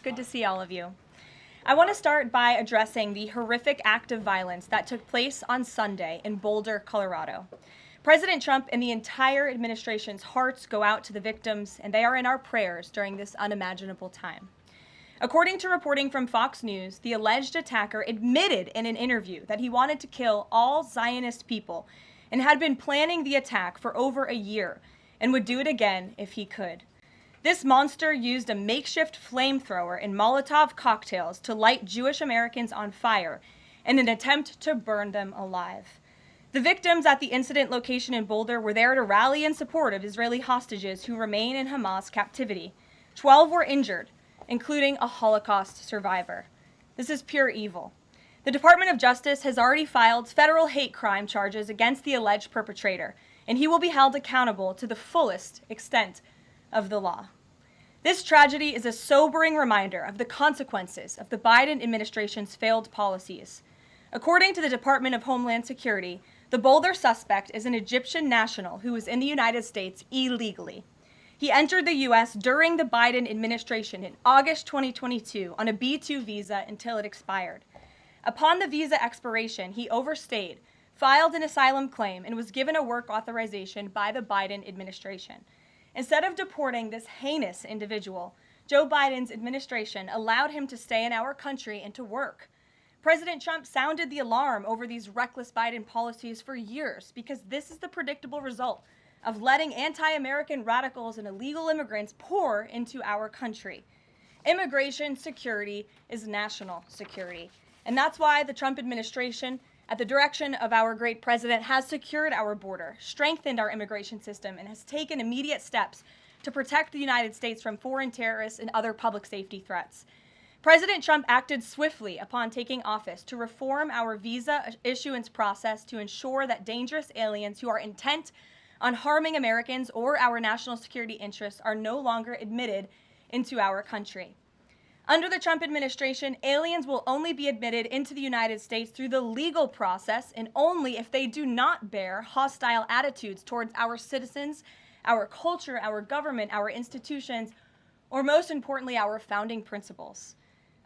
good to see all of you. I want to start by addressing the horrific act of violence that took place on Sunday in Boulder, Colorado. President Trump and the entire administration's hearts go out to the victims, and they are in our prayers during this unimaginable time. According to reporting from Fox News, the alleged attacker admitted in an interview that he wanted to kill all Zionist people and had been planning the attack for over a year and would do it again if he could. This monster used a makeshift flamethrower and Molotov cocktails to light Jewish Americans on fire in an attempt to burn them alive. The victims at the incident location in Boulder were there to rally in support of Israeli hostages who remain in Hamas captivity. 12 were injured, including a Holocaust survivor. This is pure evil. The Department of Justice has already filed federal hate crime charges against the alleged perpetrator, and he will be held accountable to the fullest extent of the law. This tragedy is a sobering reminder of the consequences of the Biden administration's failed policies. According to the Department of Homeland Security, the Boulder suspect is an Egyptian national who was in the United States illegally. He entered the U.S. during the Biden administration in August 2022 on a B-2 visa until it expired. Upon the visa expiration, he overstayed, filed an asylum claim, and was given a work authorization by the Biden administration. Instead of deporting this heinous individual, Joe Biden's administration allowed him to stay in our country and to work. President Trump sounded the alarm over these reckless Biden policies for years because this is the predictable result of letting anti-American radicals and illegal immigrants pour into our country. Immigration security is national security. And that's why the Trump administration, at the direction of our great president, has secured our border, strengthened our immigration system, and has taken immediate steps to protect the United States from foreign terrorists and other public safety threats. President Trump acted swiftly upon taking office to reform our visa issuance process to ensure that dangerous aliens who are intent on harming Americans or our national security interests are no longer admitted into our country. Under the Trump administration, aliens will only be admitted into the United States through the legal process and only if they do not bear hostile attitudes towards our citizens, our culture, our government, our institutions, or most importantly, our founding principles.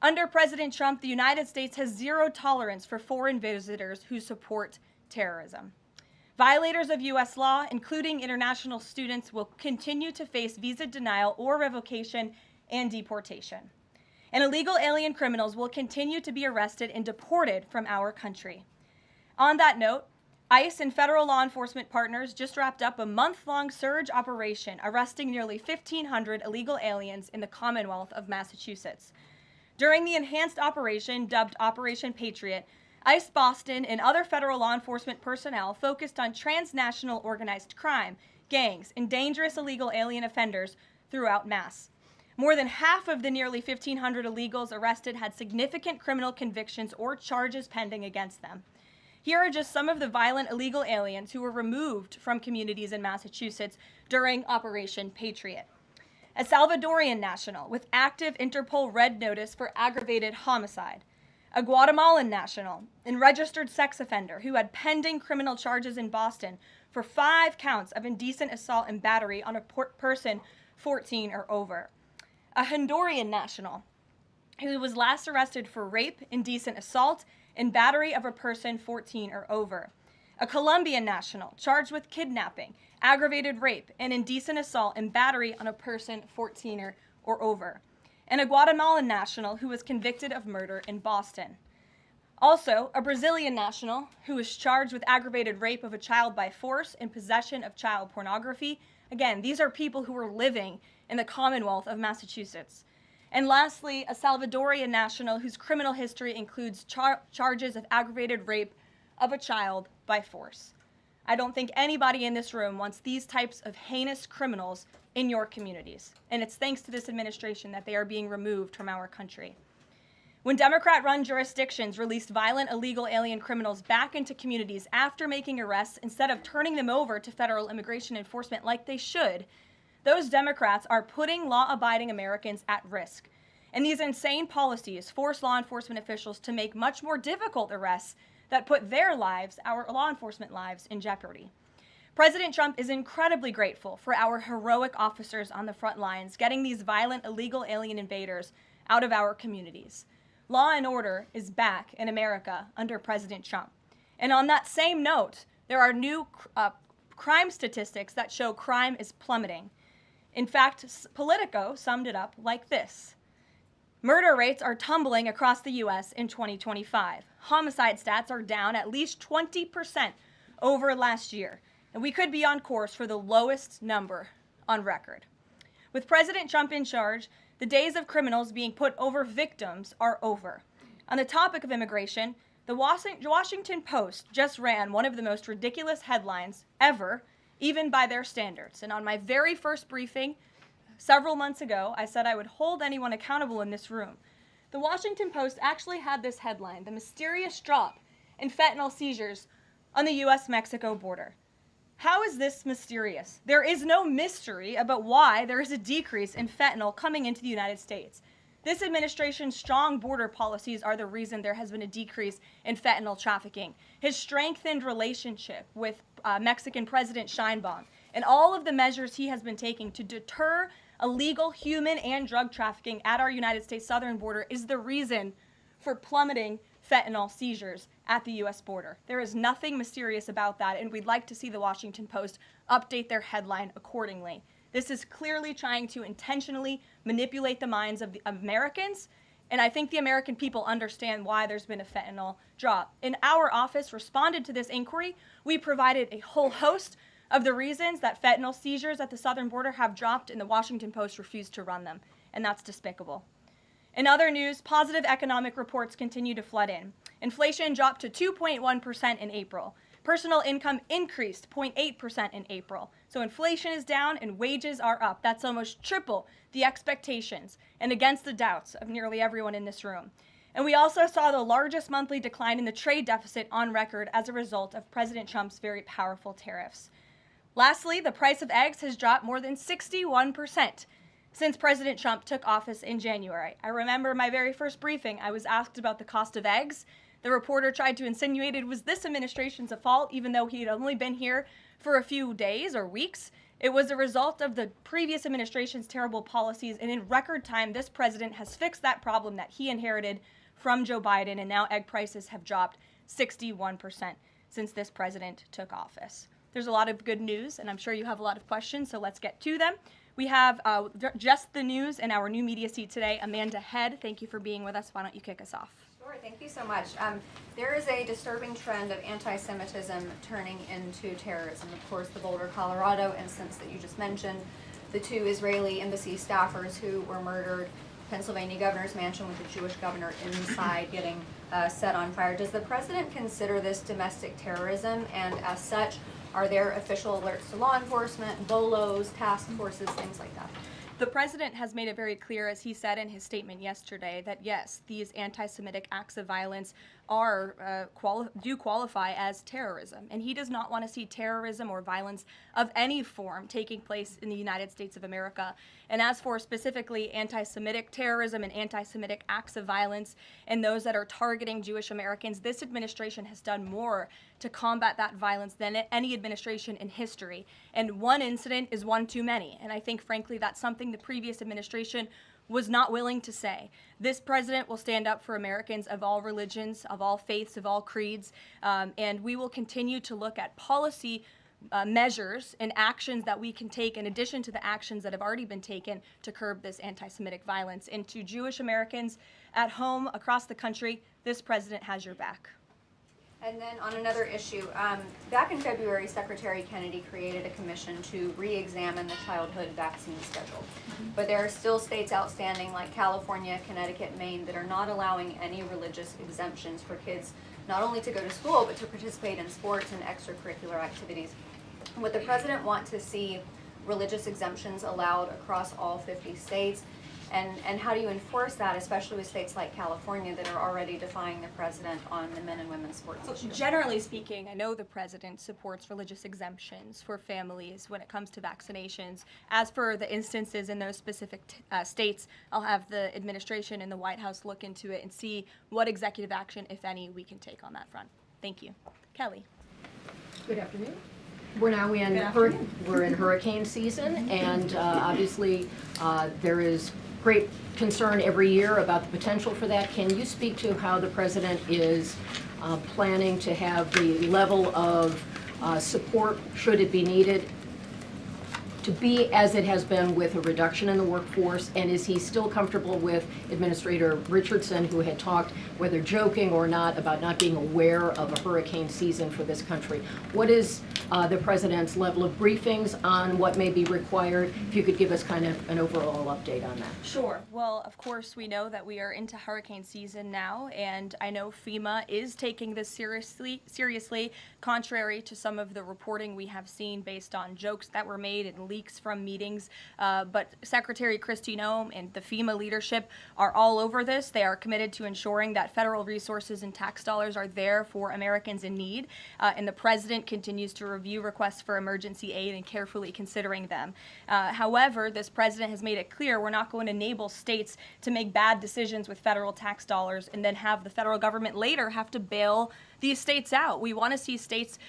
Under President Trump, the United States has zero tolerance for foreign visitors who support terrorism. Violators of U.S. law, including international students, will continue to face visa denial or revocation and deportation. And illegal alien criminals will continue to be arrested and deported from our country. On that note, ICE and federal law enforcement partners just wrapped up a month-long surge operation arresting nearly 1,500 illegal aliens in the Commonwealth of Massachusetts. During the enhanced operation, dubbed Operation Patriot, ICE Boston and other federal law enforcement personnel focused on transnational organized crime, gangs, and dangerous illegal alien offenders throughout Mass. More than half of the nearly 1,500 illegals arrested had significant criminal convictions or charges pending against them. Here are just some of the violent illegal aliens who were removed from communities in Massachusetts during Operation Patriot. A Salvadorian national with active Interpol red notice for aggravated homicide. A Guatemalan national and registered sex offender who had pending criminal charges in Boston for 5 counts of indecent assault and battery on a person 14 or over. A Honduran national who was last arrested for rape, indecent assault, and battery of a person 14 or over. A Colombian national charged with kidnapping, aggravated rape, and indecent assault and battery on a person 14 or over. And a Guatemalan national who was convicted of murder in Boston. Also, a Brazilian national who was charged with aggravated rape of a child by force and possession of child pornography. Again, these are people who were living in the Commonwealth of Massachusetts. And lastly, a Salvadorian national whose criminal history includes charges of aggravated rape of a child by force. I don't think anybody in this room wants these types of heinous criminals in your communities. And it's thanks to this administration that they are being removed from our country. When Democrat-run jurisdictions released violent illegal alien criminals back into communities after making arrests instead of turning them over to federal immigration enforcement like they should, those Democrats are putting law-abiding Americans at risk. And these insane policies force law enforcement officials to make much more difficult arrests that put their lives, our law enforcement lives, in jeopardy. President Trump is incredibly grateful for our heroic officers on the front lines, getting these violent illegal alien invaders out of our communities. Law and order is back in America under President Trump. And on that same note, there are new crime statistics that show crime is plummeting. In fact, Politico summed it up like this. Murder rates are tumbling across the U.S. in 2025. Homicide stats are down at least 20% over last year, and we could be on course for the lowest number on record. With President Trump in charge, the days of criminals being put over victims are over. On the topic of immigration, the Washington Post just ran one of the most ridiculous headlines ever, even by their standards. And on my very first briefing several months ago, I said I would hold anyone accountable in this room. The Washington Post actually had this headline, "The Mysterious Drop in Fentanyl Seizures on the U.S.-Mexico Border." How is this mysterious? There is no mystery about why there is a decrease in fentanyl coming into the United States. This administration's strong border policies are the reason there has been a decrease in fentanyl trafficking. His strengthened relationship with Mexican President Sheinbaum and all of the measures he has been taking to deter illegal human and drug trafficking at our United States southern border is the reason for plummeting fentanyl seizures at the U.S. border. There is nothing mysterious about that, and we'd like to see the Washington Post update their headline accordingly. This is clearly trying to intentionally manipulate the minds of Americans, and I think the American people understand why there's been a fentanyl drop. And our office responded to this inquiry. We provided a whole host of the reasons that fentanyl seizures at the southern border have dropped, and the Washington Post refused to run them, and that's despicable. In other news, positive economic reports continue to flood in. Inflation dropped to 2.1% in April. Personal income increased 0.8% in April. So inflation is down and wages are up. That's almost triple the expectations and against the doubts of nearly everyone in this room. And we also saw the largest monthly decline in the trade deficit on record as a result of President Trump's very powerful tariffs. Lastly, the price of eggs has dropped more than 61% since President Trump took office in January. I remember my very first briefing, I was asked about the cost of eggs. The reporter tried to insinuate it was this administration's fault, even though he had only been here for a few days or weeks. It was a result of the previous administration's terrible policies, and in record time, this president has fixed that problem that he inherited from Joe Biden, and now egg prices have dropped 61% since this president took office. There's a lot of good news, and I'm sure you have a lot of questions, so let's get to them. We have just the news in our new media seat today. Amanda Head, thank you for being with us. Why don't you kick us off? Sure, thank you so much. There is a disturbing trend of anti-Semitism turning into terrorism. Of course, the Boulder, Colorado instance that you just mentioned, the 2 Israeli embassy staffers who were murdered, Pennsylvania governor's mansion with the Jewish governor inside getting set on fire. Does the president consider this domestic terrorism, and as such, are there official alerts to law enforcement, BOLOs, task forces, things like that? The president has made it very clear, as he said in his statement yesterday, that yes, these anti-Semitic acts of violence are do qualify as terrorism, and he does not want to see terrorism or violence of any form taking place in the United States of America. And as for specifically anti-Semitic terrorism and anti-Semitic acts of violence and those that are targeting Jewish Americans, this administration has done more to combat that violence than any administration in history. And one incident is one too many. And I think, frankly, that's something the previous administration was not willing to say. This president will stand up for Americans of all religions, of all faiths, of all creeds, and we will continue to look at policy measures and actions that we can take in addition to the actions that have already been taken to curb this anti-Semitic violence. And to Jewish Americans at home, across the country, this president has your back. And then on another issue, back in February, Secretary Kennedy created a commission to re-examine the childhood vaccine schedule. But there are still states outstanding like California, Connecticut, Maine that are not allowing any religious exemptions for kids not only to go to school but to participate in sports and extracurricular activities. Would the president want to see religious exemptions allowed across all 50 states? And how do you enforce that, especially with states like California that are already defying the president on the men and women's sports issue? Generally speaking, I know the president supports religious exemptions for families when it comes to vaccinations. As for the instances in those specific states, I'll have the administration and the White House look into it and see what executive action, if any, we can take on that front. Thank you. Kelly. Good afternoon. We're now in hurricane season, and obviously there is great concern every year about the potential for that. Can you speak to how the president is planning to have the level of support, should it be needed, to be as it has been with a reduction in the workforce? And is he still comfortable with Administrator Richardson, who had talked, whether joking or not, about not being aware of a hurricane season for this country? What is the president's level of briefings on what may be required? If you could give us kind of an overall update on that. Sure. Well, of course, we know that we are into hurricane season now, and I know FEMA is taking this seriously, contrary to some of the reporting we have seen based on jokes that were made and leaks from meetings. But Secretary Kristi Noem and the FEMA leadership are all over this. They are committed to ensuring that federal resources and tax dollars are there for Americans in need, and the president continues to review requests for emergency aid and carefully considering them. However, this president has made it clear we're not going to enable states to make bad decisions with federal tax dollars and then have the federal government later have to bail these states out. We want to see states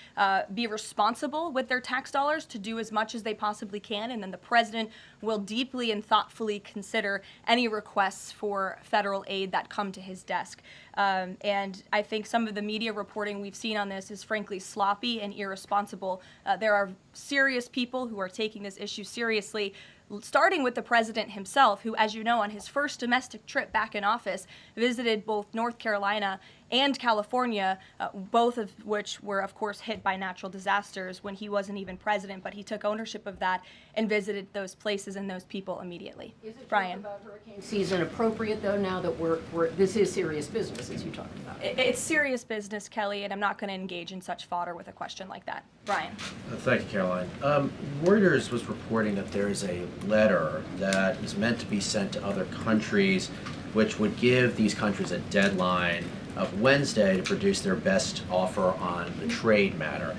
be responsible with their tax dollars to do as much as they possibly can, and then the president will deeply and thoughtfully consider any requests for federal aid that come to his desk. And I think some of the media reporting we've seen on this is frankly sloppy and irresponsible. There are serious people who are taking this issue seriously, starting with the president himself, who, as you know, on his first domestic trip back in office, visited both North Carolina and California, both of which were, of course, hit by natural disasters when he wasn't even president, but he took ownership of that and visited those places and those people immediately. Is it Brian? about hurricane season appropriate, though, now that this is serious business, as you talked about? It's serious business, Kelly, and I'm not going to engage in such fodder with a question like that. Brian? Thank you, Caroline. Reuters was reporting that there is a letter that is meant to be sent to other countries, which would give these countries a deadline of Wednesday to produce their best offer on the trade matter.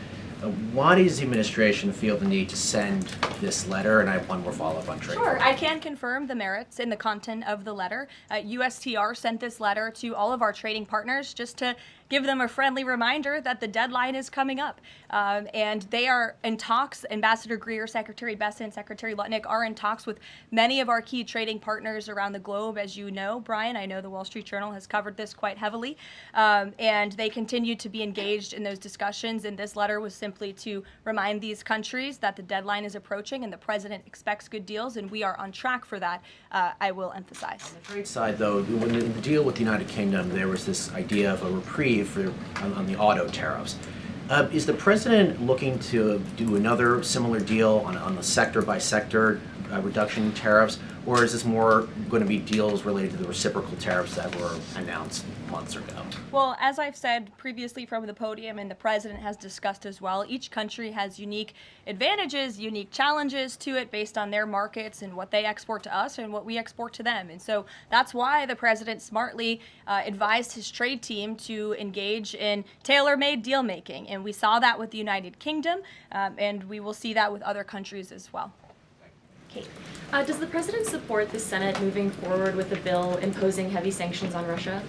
Why does the administration feel the need to send this letter? And I have one more follow-up on trade. Sure, I can confirm the merits and the content of the letter. USTR sent this letter to all of our trading partners just to give them a friendly reminder that the deadline is coming up. And they are in talks. Ambassador Greer, Secretary Bessent, Secretary Lutnick are in talks with many of our key trading partners around the globe. As you know, Brian, I know the Wall Street Journal has covered this quite heavily. And they continue to be engaged in those discussions. And this letter was simply to remind these countries that the deadline is approaching and the president expects good deals, and we are on track for that, I will emphasize. On the trade side, though, when the deal with the United Kingdom, there was this idea of a reprieve on the auto tariffs. Is the president looking to do another similar deal on the sector-by-sector reduction in tariffs, or is this more going to be deals related to the reciprocal tariffs that were announced months ago? Well, as I've said previously from the podium, and the president has discussed as well, each country has unique advantages, unique challenges to it based on their markets and what they export to us and what we export to them. And so that's why the president smartly advised his trade team to engage in tailor-made deal making. And we saw that with the United Kingdom, and we will see that with other countries as well. Kate. Does the president support the Senate moving forward with a bill imposing heavy sanctions on Russia?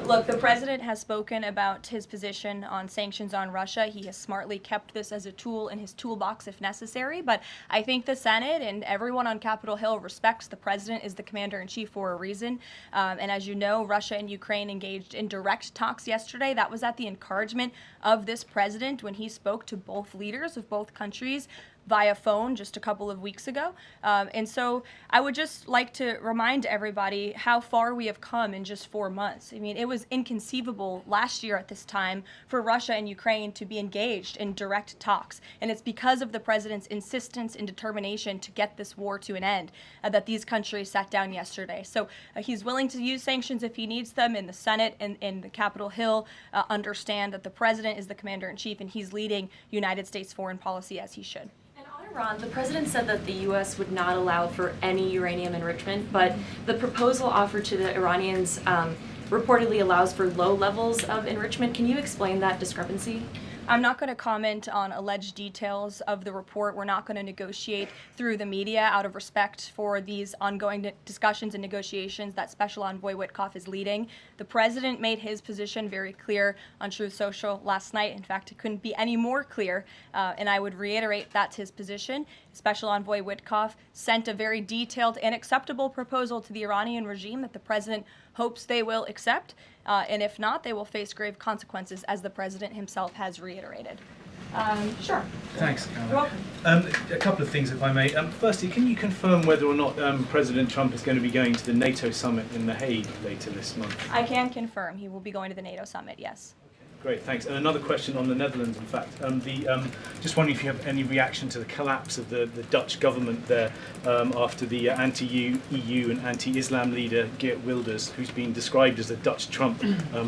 Look, the president has spoken about his position on sanctions on Russia. He has smartly kept this as a tool in his toolbox if necessary, but I think the Senate and everyone on Capitol Hill respects the president is the commander-in-chief for a reason. And as you know, Russia and Ukraine engaged in direct talks yesterday. That was at the encouragement of this president when he spoke to both leaders of both countries via phone just a couple of weeks ago. And so I would just like to remind everybody how far we have come in just 4 months. I mean, it was inconceivable last year at this time for Russia and Ukraine to be engaged in direct talks. And it's because of the president's insistence and determination to get this war to an end that these countries sat down yesterday. So he's willing to use sanctions if he needs them, and the Senate and the Capitol Hill understand that the president is the commander-in-chief and he's leading United States foreign policy as he should. Iran, the president said that the U.S. would not allow for any uranium enrichment, but the proposal offered to the Iranians reportedly allows for low levels of enrichment. Can you explain that discrepancy? I'm not going to comment on alleged details of the report. We're not going to negotiate through the media out of respect for these ongoing discussions and negotiations that Special Envoy Witkoff is leading. The president made his position very clear on Truth Social last night. In fact, it couldn't be any more clear, and I would reiterate that's his position. Special Envoy Witkoff sent a very detailed and acceptable proposal to the Iranian regime that the president hopes they will accept, and if not, they will face grave consequences, as the president himself has reiterated. Sure. Thanks, Caroline. You're welcome. A couple of things, if I may. Firstly, can you confirm whether or not President Trump is going to be going to the NATO summit in The Hague later this month? I can confirm he will be going to the NATO summit, yes. Great, thanks. And another question on the Netherlands, in fact. Just wondering if you have any reaction to the collapse of the Dutch government there after the anti-EU and anti-Islam leader Geert Wilders, who's been described as the Dutch Trump,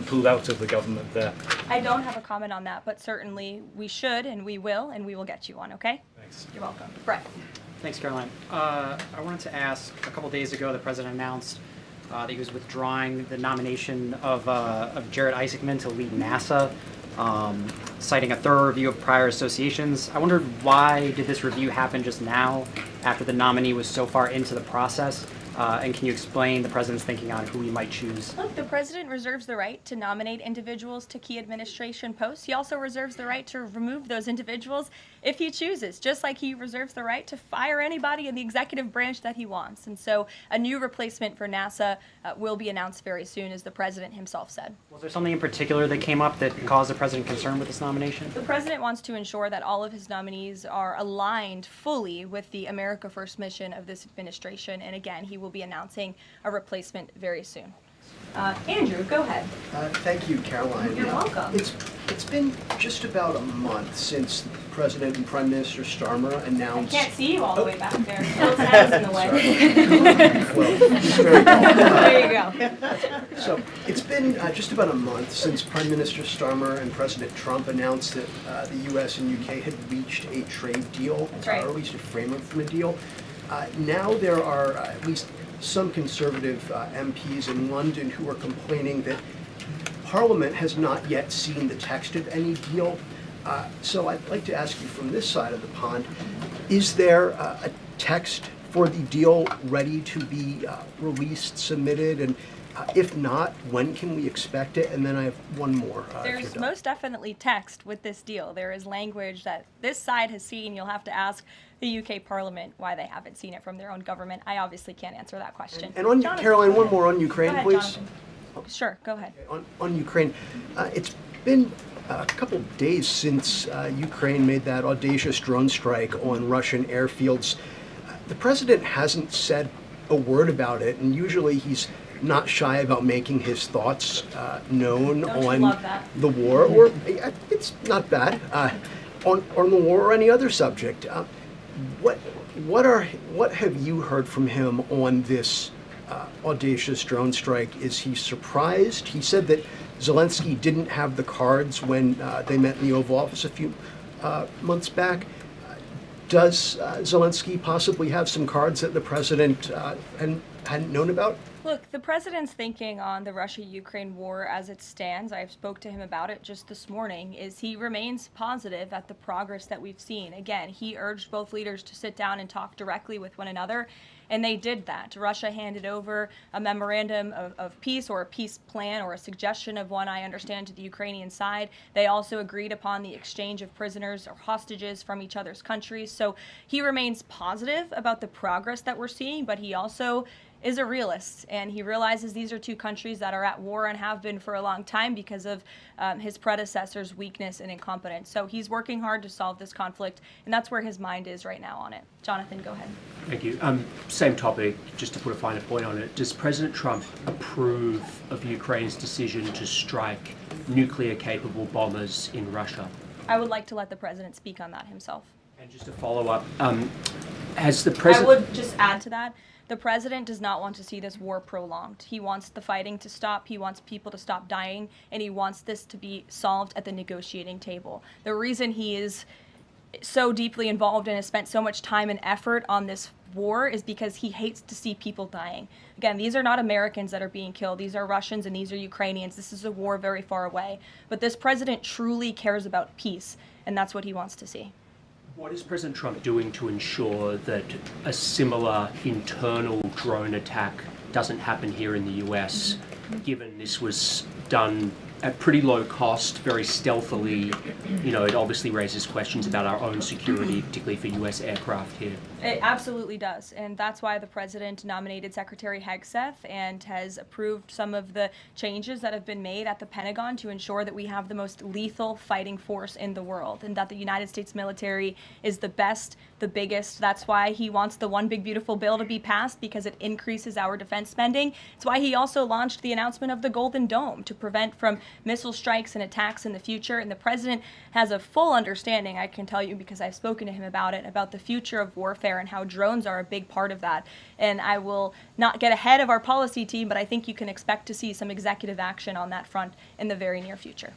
pulled out of the government there. I don't have a comment on that, but certainly we should and we will get you one, okay? Thanks. You're welcome. Brett. Thanks, Caroline. I wanted to ask, a couple days ago, the president announced that he was withdrawing the nomination of Jared Isaacman to lead NASA, citing a thorough review of prior associations. I wondered, why did this review happen just now, after the nominee was so far into the process? And can you explain the president's thinking on who he might choose? Look, the president reserves the right to nominate individuals to key administration posts. He also reserves the right to remove those individuals if he chooses, just like he reserves the right to fire anybody in the executive branch that he wants. And so a new replacement for NASA will be announced very soon, as the president himself said. Was there something in particular that came up that caused the president concern with this nomination? The president wants to ensure that all of his nominees are aligned fully with the America First mission of this administration. And again, he will be announcing a replacement very soon. Andrew, go ahead. Thank you, Caroline. You're welcome. It's been just about a month since President and Prime Minister Starmer announced... I can't see you all the way back there. Phil's head is in the way. Well, he's very tall. There you go. So it's been just about a month since Prime Minister Starmer and President Trump announced that the U.S. and U.K. had reached a trade deal, That's right. or at least a framework from a deal. Now there are at least some conservative MPs in London who are complaining that Parliament has not yet seen the text of any deal. So I'd like to ask you from this side of the pond, is there a text for the deal ready to be released, submitted, and if not, when can we expect it? And then I have one more. There's most definitely text with this deal. There is language that this side has seen. You'll have to ask the UK Parliament why they haven't seen it from their own government. I obviously can't answer that question. And on Jonathan, Caroline, go one ahead. more on Ukraine, Go ahead, please. Jonathan. Sure, go ahead. On Ukraine, it's been a couple of days since Ukraine made that audacious drone strike on Russian airfields. The president hasn't said a word about it, and usually he's not shy about making his thoughts known on the war, or it's not bad, on the war or any other subject. What have you heard from him on this audacious drone strike? Is he surprised? He said that Zelensky didn't have the cards when they met in the Oval Office a few months back. Does Zelensky possibly have some cards that the president hadn't known about? Look, the president's thinking on the Russia-Ukraine war as it stands, I spoke to him about it just this morning, is he remains positive at the progress that we've seen. Again, he urged both leaders to sit down and talk directly with one another, and they did that. Russia handed over a memorandum of peace, or a peace plan, or a suggestion of one, I understand, to the Ukrainian side. They also agreed upon the exchange of prisoners or hostages from each other's countries. So he remains positive about the progress that we're seeing, but he also is a realist, and he realizes these are two countries that are at war and have been for a long time because of his predecessor's weakness and incompetence. So he's working hard to solve this conflict, and that's where his mind is right now on it. Jonathan, go ahead. Thank you. Same topic, just to put a finer point on it. Does President Trump approve of Ukraine's decision to strike nuclear-capable bombers in Russia? I would like to let the president speak on that himself. And just to follow up, has the president... I would just add to that. The president does not want to see this war prolonged. He wants the fighting to stop, he wants people to stop dying, and he wants this to be solved at the negotiating table. The reason he is so deeply involved and has spent so much time and effort on this war is because he hates to see people dying. Again, these are not Americans that are being killed. These are Russians and these are Ukrainians. This is a war very far away. But this president truly cares about peace, and that's what he wants to see. What is President Trump doing to ensure that a similar internal drone attack doesn't happen here in the US, given this was done at pretty low cost, very stealthily? You know, it obviously raises questions about our own security, particularly for US aircraft here. It absolutely does, and that's why the president nominated Secretary Hegseth and has approved some of the changes that have been made at the Pentagon to ensure that we have the most lethal fighting force in the world, and that the United States military is the best, the biggest. That's why he wants the One Big Beautiful Bill to be passed, because it increases our defense spending. It's why he also launched the announcement of the Golden Dome to prevent from missile strikes and attacks in the future, and the president has a full understanding, I can tell you because I've spoken to him about it, about the future of warfare and how drones are a big part of that. And I will not get ahead of our policy team, but I think you can expect to see some executive action on that front in the very near future.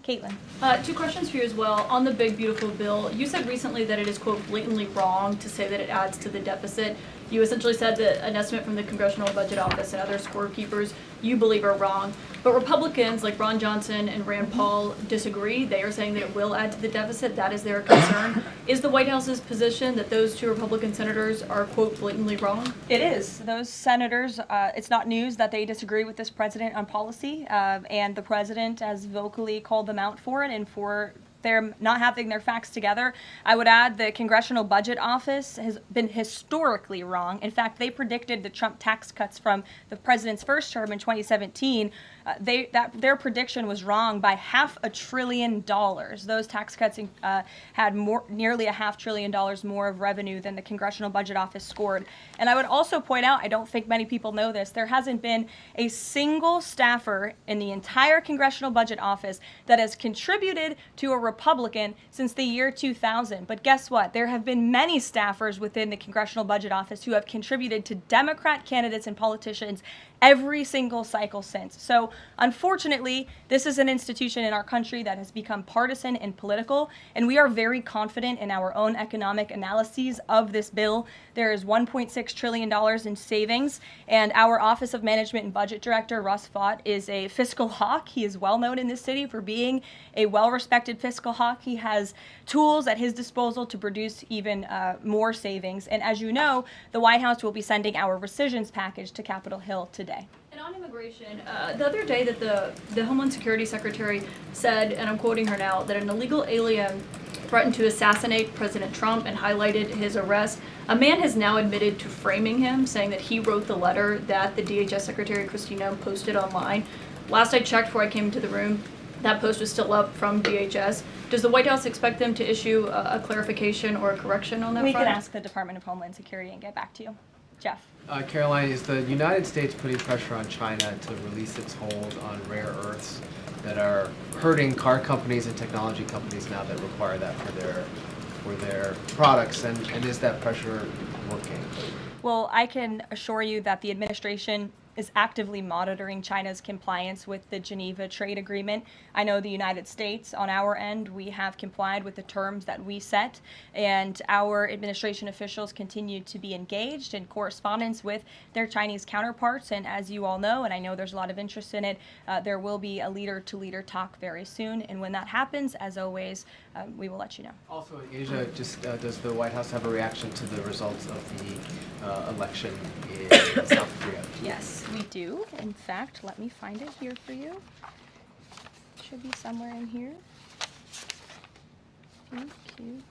Caitlin. Two questions for you as well. On the Big Beautiful Bill, you said recently that it is, quote, blatantly wrong to say that it adds to the deficit. You essentially said that an estimate from the Congressional Budget Office and other scorekeepers you believe are wrong. But Republicans like Ron Johnson and Rand Paul disagree. They are saying that it will add to the deficit. That is their concern. Is the White House's position that those two Republican senators are, quote, blatantly wrong? It is. Those senators, it's not news that they disagree with this president on policy, and the president has vocally called them out for it and for they're not having their facts together. I would add the Congressional Budget Office has been historically wrong. In fact, they predicted the Trump tax cuts from the president's first term in 2017. Their prediction was wrong by $500 billion. Those tax cuts had nearly $500 billion more of revenue than the Congressional Budget Office scored. And I would also point out, I don't think many people know this, there hasn't been a single staffer in the entire Congressional Budget Office that has contributed to a Republican since the year 2000. But guess what? There have been many staffers within the Congressional Budget Office who have contributed to Democrat candidates and politicians every single cycle since. So unfortunately, this is an institution in our country that has become partisan and political, and we are very confident in our own economic analyses of this bill. There is $1.6 trillion in savings, and our Office of Management and Budget Director, Russ Vought, is a fiscal hawk. He is well known in this city for being a well-respected fiscal hawk. He has tools at his disposal to produce even more savings. And as you know, the White House will be sending our rescissions package to Capitol Hill today. And on immigration, the other day that the Homeland Security Secretary said, and I'm quoting her now, that an illegal alien threatened to assassinate President Trump and highlighted his arrest. A man has now admitted to framing him, saying that he wrote the letter that the DHS Secretary Kristi Noem posted online. Last I checked before I came into the room, that post was still up from DHS. Does the White House expect them to issue a clarification or a correction on that front? We can ask the Department of Homeland Security and get back to you. Jeff. Caroline, is the United States putting pressure on China to release its hold on rare earths that are hurting car companies and technology companies now that require that for their products, and is that pressure working? Well, I can assure you that the administration is actively monitoring China's compliance with the Geneva Trade Agreement. I know the United States, on our end, we have complied with the terms that we set, and our administration officials continue to be engaged in correspondence with their Chinese counterparts. And as you all know, and I know there's a lot of interest in it, there will be a leader-to-leader talk very soon. And when that happens, as always, we will let you know. Also, Asia, just does the White House have a reaction to the results of the election in South Korea? Yes, we do. In fact, let me find it here for you. It should be somewhere in here. Thank you.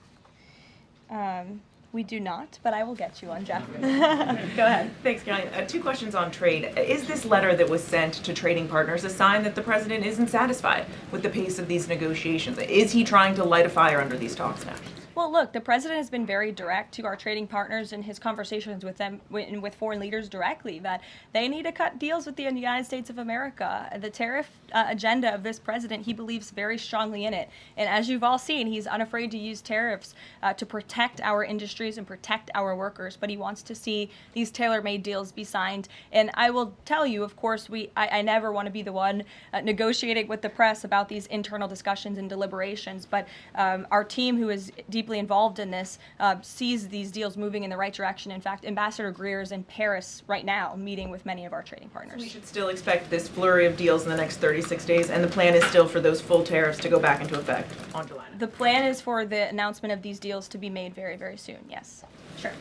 We do not, but I will get you one, Jeff. Go ahead. Thanks, Caroline. Two questions on trade. Is this letter that was sent to trading partners a sign that the president isn't satisfied with the pace of these negotiations? Is he trying to light a fire under these talks now? Well, look, the president has been very direct to our trading partners in his conversations with them, with foreign leaders directly, that they need to cut deals with the United States of America. The tariff agenda of this president, he believes very strongly in it. And as you've all seen, he's unafraid to use tariffs to protect our industries and protect our workers. But he wants to see these tailor-made deals be signed. And I will tell you, of course, I never want to be the one negotiating with the press about these internal discussions and deliberations. But our team, who is deeply deeply involved in this, sees these deals moving in the right direction. In fact, Ambassador Greer is in Paris right now meeting with many of our trading partners. We should still expect this flurry of deals in the next 36 days, and the plan is still for those full tariffs to go back into effect on July 9th. The plan is for the announcement of these deals to be made very, very soon, yes. Sure.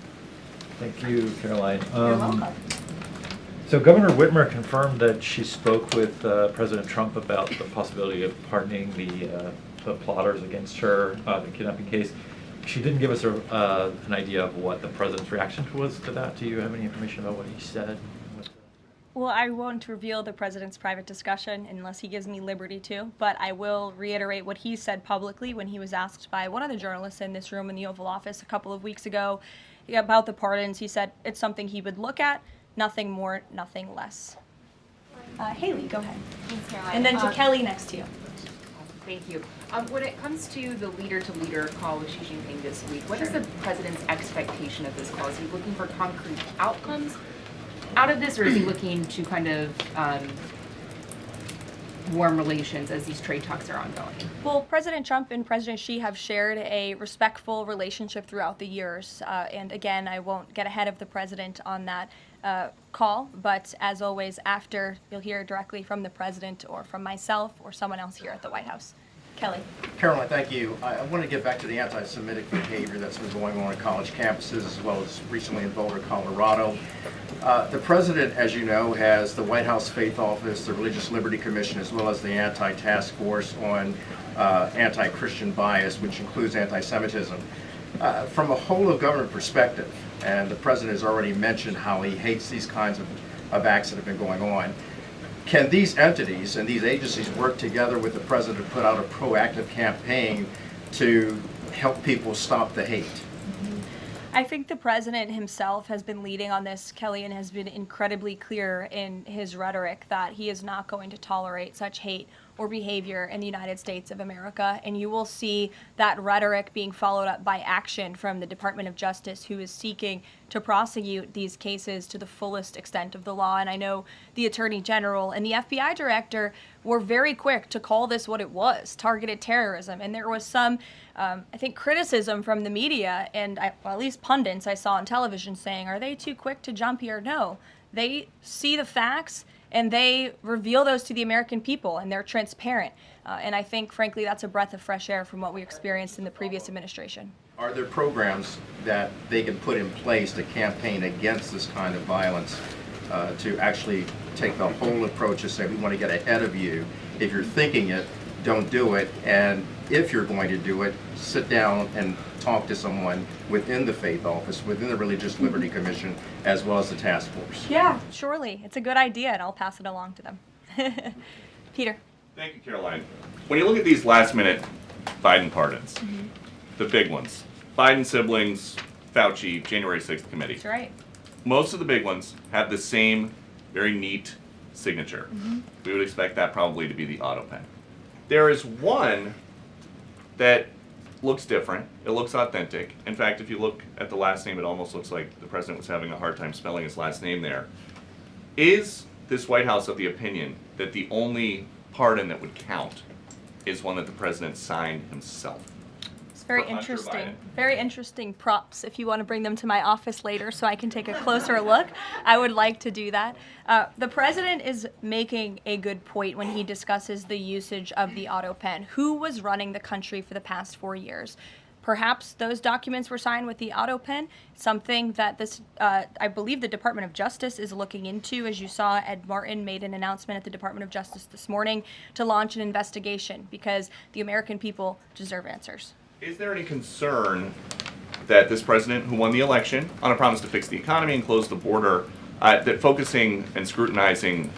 Thank you, Caroline. You're welcome. So Governor Whitmer confirmed that she spoke with President Trump about the possibility of pardoning the plotters against her, the kidnapping case. She didn't give us an idea of what the president's reaction was to that. Do you have any information about what he said? Well, I won't reveal the president's private discussion unless he gives me liberty to, but I will reiterate what he said publicly when he was asked by one of the journalists in this room in the Oval Office a couple of weeks ago about the pardons. He said it's something he would look at, nothing more, nothing less. Haley, go ahead. Thanks, Caroline. And then to Kelly next to you. Thank you. When it comes to the leader-to-leader call with Xi Jinping this week, what is the president's expectation of this call? Is he looking for concrete outcomes out of this, or is he looking to kind of warm relations as these trade talks are ongoing? Well, President Trump and President Xi have shared a respectful relationship throughout the years. And again, I won't get ahead of the president on that call, but as always, after, you'll hear directly from the president or from myself or someone else here at the White House. Kelly. Caroline, thank you. I want to get back to the anti-Semitic behavior that's been going on at college campuses, as well as recently in Boulder, Colorado. The president, as you know, has the White House Faith Office, the Religious Liberty Commission, as well as the Anti-Task Force on anti-Christian bias, which includes anti-Semitism. From a whole of government perspective, and the president has already mentioned how he hates these kinds of acts that have been going on, can these entities and these agencies work together with the president to put out a proactive campaign to help people stop the hate? I think the president himself has been leading on this, Kelly, and has been incredibly clear in his rhetoric that he is not going to tolerate such hate or behavior in the United States of America. And you will see that rhetoric being followed up by action from the Department of Justice, who is seeking to prosecute these cases to the fullest extent of the law. And I know the Attorney General and the FBI Director were very quick to call this what it was, targeted terrorism. And there was some, I think, criticism from the media and well, at least pundits I saw on television saying, are they too quick to jump here? No, they see the facts and they reveal those to the American people, and they're transparent. And I think, frankly, that's a breath of fresh air from what we experienced in the previous administration. Are there programs that they can put in place to campaign against this kind of violence, to actually take the whole approach and say, we want to get ahead of you. If you're thinking it, don't do it. And if you're going to do it, sit down and talk to someone within the Faith Office, within the Religious Liberty Commission, as well as the task force. Yeah, surely. It's a good idea, and I'll pass it along to them. Peter. Thank you, Caroline. When you look at these last-minute Biden pardons, the big ones, Biden siblings, Fauci, January 6th committee. That's right. Most of the big ones have the same very neat signature. We would expect that probably to be the auto pen. There is one that looks different. It looks authentic. In fact, if you look at the last name, it almost looks like the president was having a hard time spelling his last name there. Is this White House of the opinion that the only pardon that would count is one that the president signed himself? It's very interesting. Very interesting props. If you want to bring them to my office later so I can take a closer look, I would like to do that. The president is making a good point when he discusses the usage of the auto pen. Who was running the country for the past 4 years? Perhaps those documents were signed with the auto pen, something that this, I believe the Department of Justice is looking into. As you saw, Ed Martin made an announcement at the Department of Justice this morning to launch an investigation because the American people deserve answers. Is there any concern that this president, who won the election on a promise to fix the economy and close the border, that focusing and scrutinizing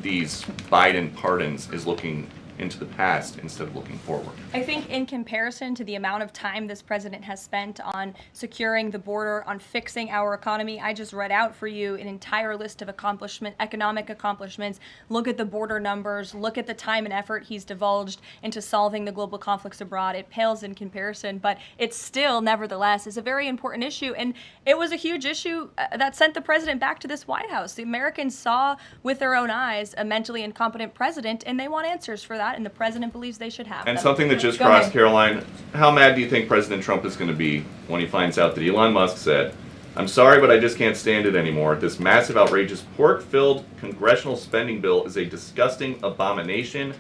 these Biden pardons is looking into the past instead of looking forward? I think in comparison to the amount of time this president has spent on securing the border, on fixing our economy, I just read out for you an entire list of economic accomplishments. Look at the border numbers, look at the time and effort he's divulged into solving the global conflicts abroad. It pales in comparison, but it still, nevertheless, is a very important issue. And it was a huge issue that sent the president back to this White House. The Americans saw with their own eyes a mentally incompetent president, and they want answers for that that, and the president believes they should have And them. something that just Go crossed ahead. Caroline, how mad do you think President Trump is going to be when he finds out that Elon Musk said, "I'm sorry, but I just can't stand it anymore. This massive, outrageous, pork-filled congressional spending bill is a disgusting abomination.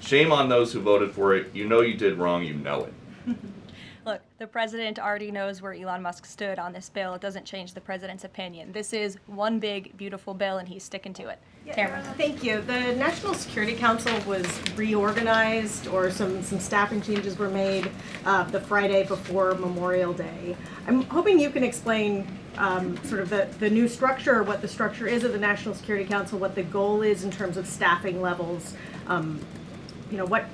Shame on those who voted for it. You know you did wrong. You know it." Look, the president already knows where Elon Musk stood on this bill. It doesn't change the president's opinion. This is one big, beautiful bill, and he's sticking to it. Tamara. Thank you. The National Security Council was reorganized, or some staffing changes were made the Friday before Memorial Day. I'm hoping you can explain sort of the new structure, or what the structure is of the National Security Council, what the goal is in terms of staffing levels. You know, what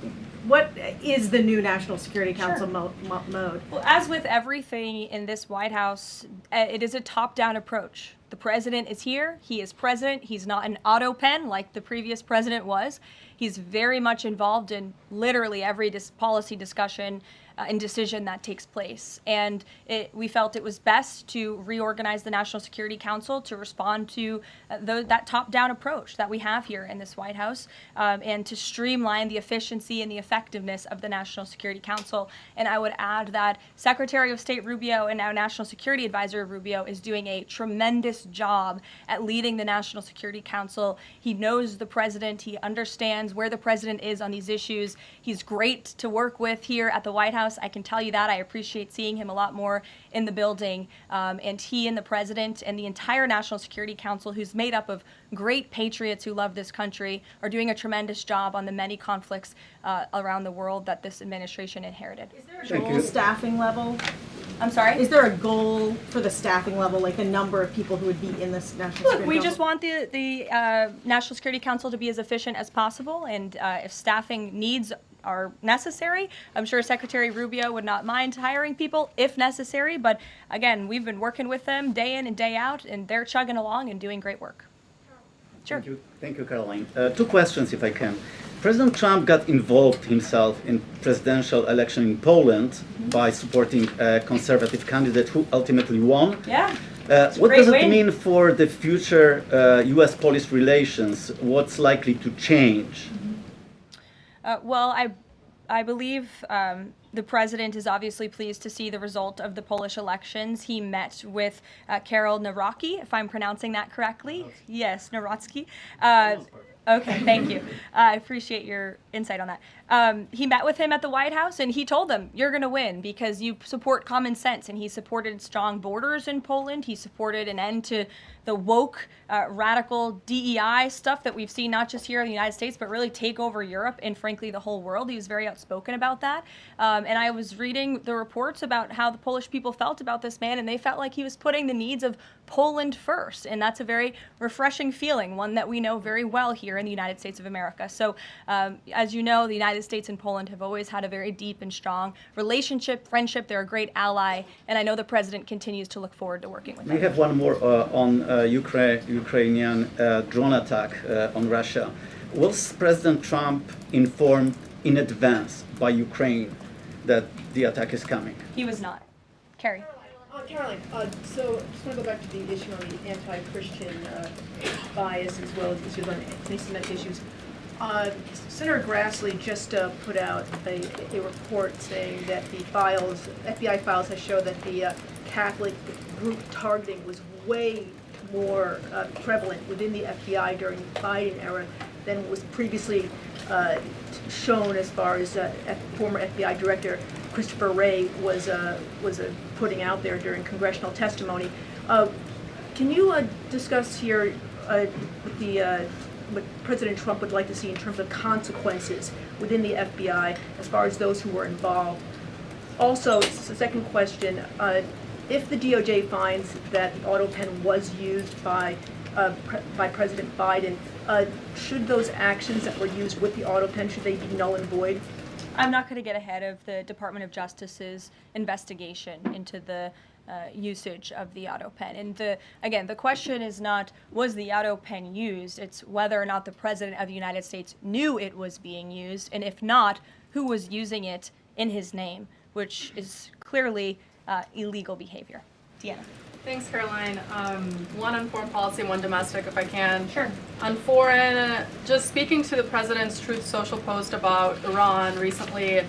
is the new National Security Council mode? Well, as with everything in this White House, it is a top-down approach. The president is here. He is president. He's not an auto pen like the previous president was. He's very much involved in literally every policy discussion and decision that takes place. And we felt it was best to reorganize the National Security Council to respond to that top-down approach that we have here in this White House, and to streamline the efficiency and the effectiveness of the National Security Council. And I would add that Secretary of State Rubio and now National Security Advisor Rubio is doing a tremendous job at leading the National Security Council. He knows the president. He understands where the president is on these issues. He's great to work with here at the White House. I can tell you that. I appreciate seeing him a lot more in the building. And he and the president and the entire National Security Council, who's made up of great patriots who love this country, are doing a tremendous job on the many conflicts around the world that this administration inherited. Is there a goal staffing level? I'm sorry? Is there a goal for the staffing level, like the number of people who would be in this National Security Look, we Council? just want the National Security Council to be as efficient as possible, and if staffing needs are necessary, I'm sure Secretary Rubio would not mind hiring people if necessary, but again, we've been working with them day in and day out, and they're chugging along and doing great work. Sure. Thank you, Caroline. Two questions, if I can. President Trump got involved himself in presidential election in Poland by supporting a conservative candidate who ultimately won. Yeah. What does it mean for the future U.S.-Polish relations? What's likely to change? Well, I believe the president is obviously pleased to see the result of the Polish elections. He met with Karol Nawrocki, if I'm pronouncing that correctly. Yes, Nawrocki. Okay, thank you. I appreciate your insight on that. He met with him at the White House, and he told them, you're going to win because you support common sense. And he supported strong borders in Poland. He supported an end to the woke, radical DEI stuff that we've seen not just here in the United States, but really take over Europe and, frankly, the whole world. He was very outspoken about that. And I was reading the reports about how the Polish people felt about this man, and they felt like he was putting the needs of Poland first. And that's a very refreshing feeling, one that we know very well here in the United States of America. So, as you know, the United States and Poland have always had a very deep and strong relationship, friendship. They're a great ally, and I know the president continues to look forward to working with them. We have one more on Ukrainian drone attack on Russia. Was President Trump informed in advance by Ukraine that the attack is coming? He was not. Carrie. Caroline, so just want to go back to the issue on the anti-Christian bias as well as issues on anti-Semitic issues. Senator Grassley just put out a report saying that the FBI files have shown that the Catholic group targeting was way more prevalent within the FBI during the Biden era than was previously shown, as far as former FBI Director Christopher Wray was putting out there during congressional testimony. Can you discuss here what President Trump would like to see in terms of consequences within the FBI as far as those who were involved? Also, the second question, if the DOJ finds that the auto pen was used by President Biden, should those actions that were used with the auto pen, should they be null and void? I'm not going to get ahead of the Department of Justice's investigation into the usage of the auto pen. And again, the question is not, was the auto pen used? It's whether or not the President of the United States knew it was being used, and if not, who was using it in his name, which is clearly illegal behavior. Deanna. Thanks, Caroline. One on foreign policy, one domestic, if I can. Sure. On foreign, just speaking to the president's Truth Social post about Iran recently,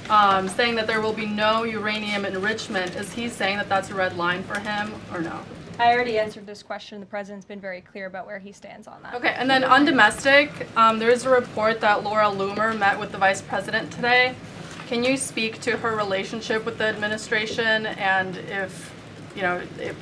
saying that there will be no uranium enrichment. Is he saying that that's a red line for him, or no? I already answered this question. The president's been very clear about where he stands on that. Okay, and then on domestic, there is a report that Laura Loomer met with the vice president today. Can you speak to her relationship with the administration and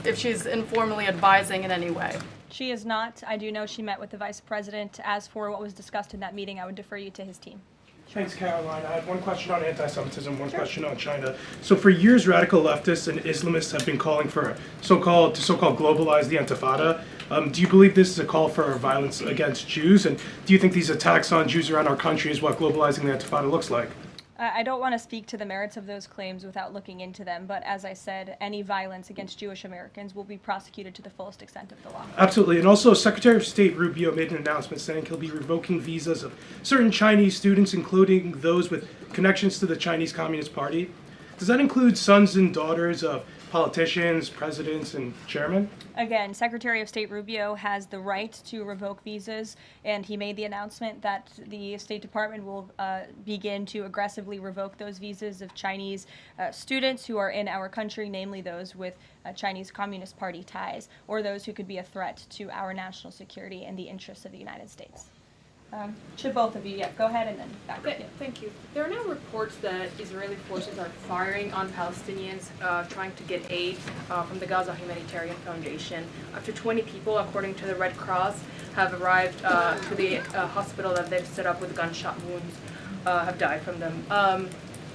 if she's informally advising in any way? She is not. I do know she met with the vice president. As for what was discussed in that meeting, I would defer you to his team. Thanks, Caroline. I have one question on anti-Semitism, one question on China. So for years, radical leftists and Islamists have been calling for to so-called globalize the Intifada. Do you believe this is a call for violence against Jews? And do you think these attacks on Jews around our country is what globalizing the Intifada looks like? I don't want to speak to the merits of those claims without looking into them, but as I said, any violence against Jewish Americans will be prosecuted to the fullest extent of the law. Absolutely. And also, Secretary of State Rubio made an announcement saying he'll be revoking visas of certain Chinese students, including those with connections to the Chinese Communist Party. Does that include sons and daughters of politicians, presidents, and chairmen? Again, Secretary of State Rubio has the right to revoke visas, and he made the announcement that the State Department will begin to aggressively revoke those visas of Chinese students who are in our country, namely those with Chinese Communist Party ties, or those who could be a threat to our national security and the interests of the United States. To both of you, go ahead and then back to you. Thank you. There are now reports that Israeli forces are firing on Palestinians trying to get aid from the Gaza Humanitarian Foundation. Up to 20 people, according to the Red Cross, have arrived to the hospital that they've set up with gunshot wounds, have died from them.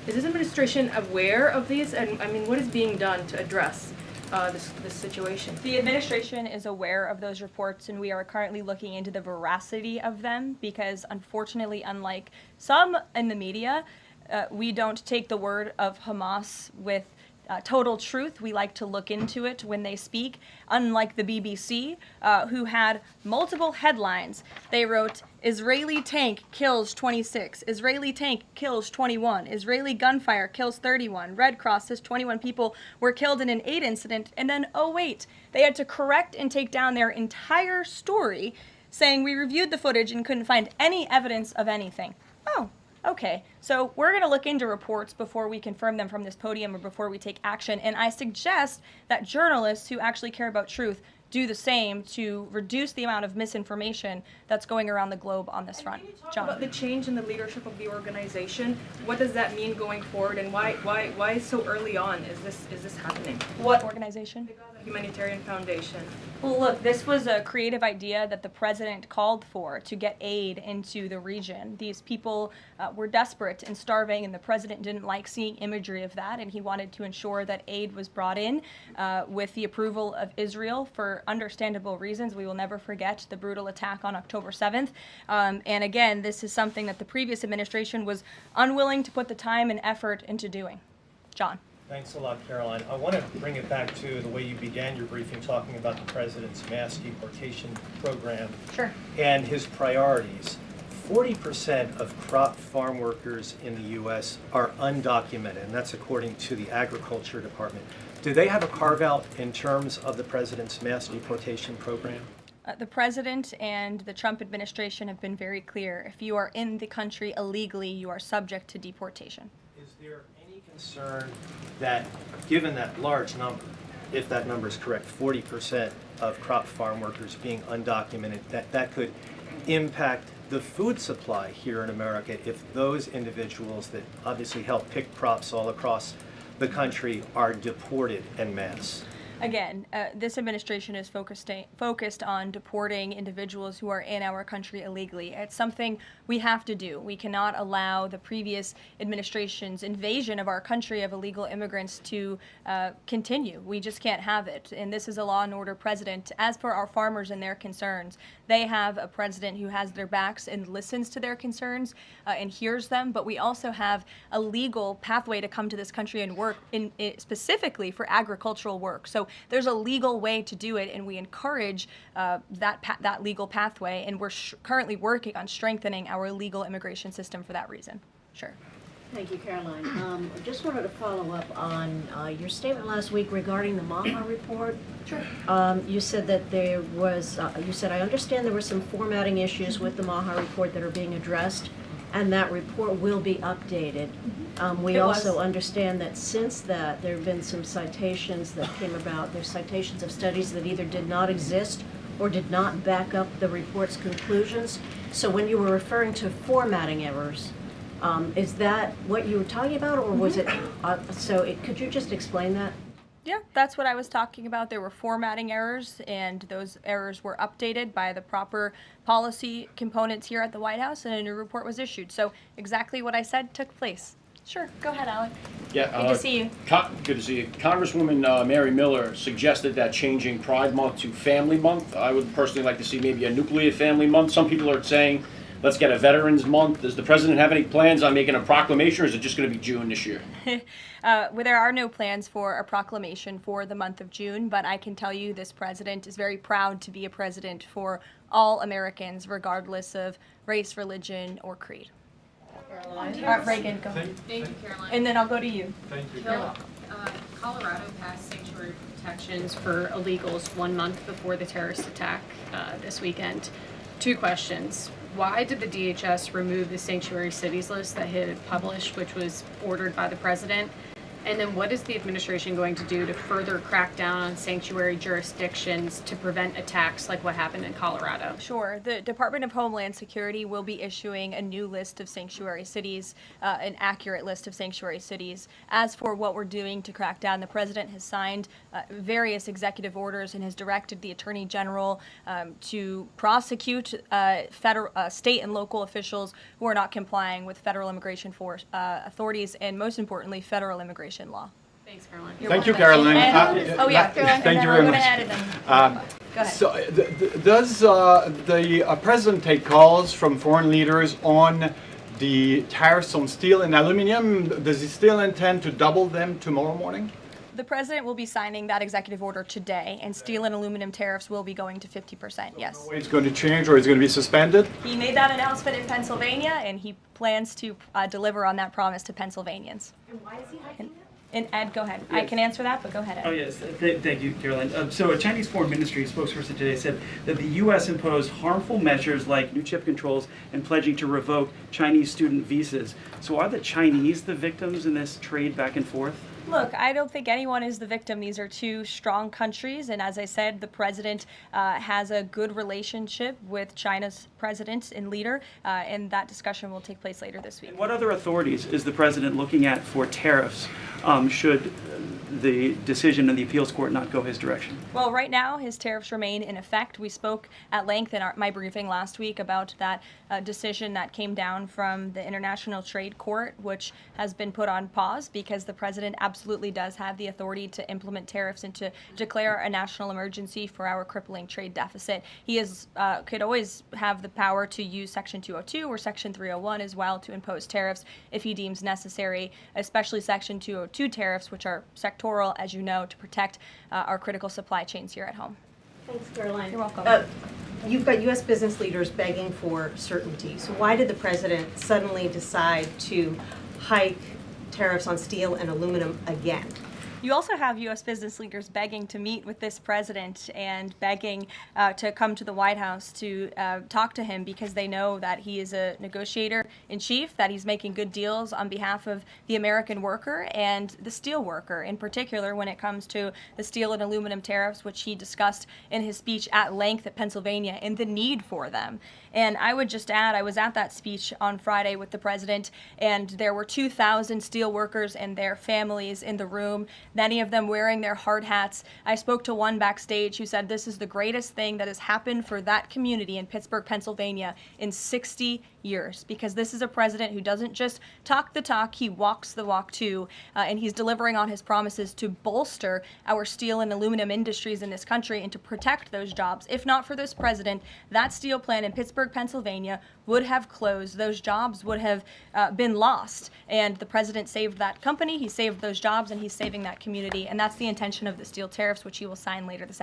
Is this administration aware of these? And I mean, what is being done to address this situation? The administration is aware of those reports, and we are currently looking into the veracity of them because, unfortunately, unlike some in the media, we don't take the word of Hamas with total truth. We like to look into it when they speak. Unlike the BBC, who had multiple headlines, they wrote, Israeli tank kills 26, Israeli tank kills 21, Israeli gunfire kills 31, Red Cross says 21 people were killed in an aid incident, and then, oh wait, they had to correct and take down their entire story, saying we reviewed the footage and couldn't find any evidence of anything. Oh. Okay, so we're going to look into reports before we confirm them from this podium or before we take action, and I suggest that journalists who actually care about truth do the same to reduce the amount of misinformation that's going around the globe on this front. John. About the change in the leadership of the organization, what does that mean going forward, and why so early on is this happening? What organization? The Gaza Humanitarian Foundation. Well, look, this was a creative idea that the president called for to get aid into the region. These people were desperate and starving, and the president didn't like seeing imagery of that, and he wanted to ensure that aid was brought in with the approval of Israel for understandable reasons. We will never forget the brutal attack on October 7th. And again, this is something that the previous administration was unwilling to put the time and effort into doing. John. Thanks a lot, Caroline. I want to bring it back to the way you began your briefing, talking about the president's mass deportation program and his priorities. 40% of crop farm workers in the U.S. are undocumented, and that's according to the Agriculture Department. Do they have a carve-out in terms of the president's mass deportation program? The president and the Trump administration have been very clear. If you are in the country illegally, you are subject to deportation. Is there any concern that, given that large number, if that number is correct, 40% of crop farm workers being undocumented, that could impact the food supply here in America if those individuals that obviously help pick crops all across the country are deported en masse? Again, this administration is focused on deporting individuals who are in our country illegally. It's something we have to do. We cannot allow the previous administration's invasion of our country of illegal immigrants to continue. We just can't have it. And this is a law and order president. As for our farmers and their concerns, they have a president who has their backs and listens to their concerns and hears them. But we also have a legal pathway to come to this country and work specifically for agricultural work. So there's a legal way to do it, and we encourage that legal pathway, and we're currently working on strengthening our legal immigration system for that reason. Sure. Thank you, Caroline. I just wanted to follow up on your statement last week regarding the Maha report. Sure. You said that there was, I understand there were some formatting issues with the Maha report that are being addressed, and that report will be updated. We also understand that since that, there have been some citations that came about. There's citations of studies that either did not exist or did not back up the report's conclusions. So when you were referring to formatting errors, is that what you were talking about, or was it, could you just explain that? Yeah, that's what I was talking about. There were formatting errors, and those errors were updated by the proper policy components here at the White House, and a new report was issued. So exactly what I said took place. Sure, go ahead, Alec. Yeah, good to see you. Good to see you. Congresswoman Mary Miller suggested that changing Pride Month to Family Month. I would personally like to see maybe a nuclear family month. Some people are saying, let's get a Veterans Month. Does the president have any plans on making a proclamation, or is it just going to be June this year? Well, there are no plans for a proclamation for the month of June, but I can tell you this president is very proud to be a president for all Americans, regardless of race, religion, or creed. Reagan, go ahead. Thank you, Caroline. And then I'll go to you. Thank you. You're welcome. Colorado passed sanctuary protections for illegals 1 month before the terrorist attack this weekend. 2 questions. Why did the DHS remove the sanctuary cities list that it had published, which was ordered by the president? And then what is the administration going to do to further crack down on sanctuary jurisdictions to prevent attacks like what happened in Colorado? Sure. The Department of Homeland Security will be issuing a new list of sanctuary cities, an accurate list of sanctuary cities. As for what we're doing to crack down, the president has signed various executive orders and has directed the Attorney General to prosecute state and local officials who are not complying with federal immigration authorities and, most importantly, federal immigration law. Thanks, Caroline. Thank you, Caroline. Caroline. Thank you very much. Go ahead. So, does the president take calls from foreign leaders on the tariffs on steel and aluminum? Does he still intend to double them tomorrow morning? The president will be signing that executive order today, and steel and aluminum tariffs will be going to 50%, yes. It's going to change, or it's going to be suspended? He made that announcement in Pennsylvania, and he plans to deliver on that promise to Pennsylvanians. And why is he hiking that? And Ed, go ahead. Yes. I can answer that, but go ahead, Ed. Oh, yes. Thank you, Caroline. So a Chinese Foreign Ministry spokesperson today said that the U.S. imposed harmful measures like new chip controls and pledging to revoke Chinese student visas. So are the Chinese the victims in this trade back and forth? Look, I don't think anyone is the victim. These are 2 strong countries, and as I said, the president has a good relationship with China's president and leader, and that discussion will take place later this week. And what other authorities is the president looking at for tariffs should the decision in the appeals court not go his direction? Well, right now, his tariffs remain in effect. We spoke at length in my briefing last week about that decision that came down from the International Trade Court, which has been put on pause because the president absolutely does have the authority to implement tariffs and to declare a national emergency for our crippling trade deficit. He could always have the power to use Section 202 or Section 301 as well to impose tariffs if he deems necessary, especially Section 202 tariffs, which are sectoral, as you know, to protect our critical supply chains here at home. Thanks, Caroline. You're welcome. You've got U.S. business leaders begging for certainty. So why did the president suddenly decide to hike tariffs on steel and aluminum again? You also have U.S. business leaders begging to meet with this president and begging to come to the White House to talk to him because they know that he is a negotiator in chief, that he's making good deals on behalf of the American worker and the steel worker, in particular when it comes to the steel and aluminum tariffs, which he discussed in his speech at length at Pennsylvania and the need for them. And I would just add, I was at that speech on Friday with the president, and there were 2,000 steel workers and their families in the room, many of them wearing their hard hats. I spoke to one backstage who said this is the greatest thing that has happened for that community in Pittsburgh, Pennsylvania in 60 years, because this is a president who doesn't just talk the talk, he walks the walk too, and he's delivering on his promises to bolster our steel and aluminum industries in this country and to protect those jobs. If not for this president, that steel plant in Pittsburgh, Pennsylvania would have closed. Those jobs would have been lost, and the president saved that company, he saved those jobs, and he's saving that community, and that's the intention of the steel tariffs, which he will sign later this afternoon.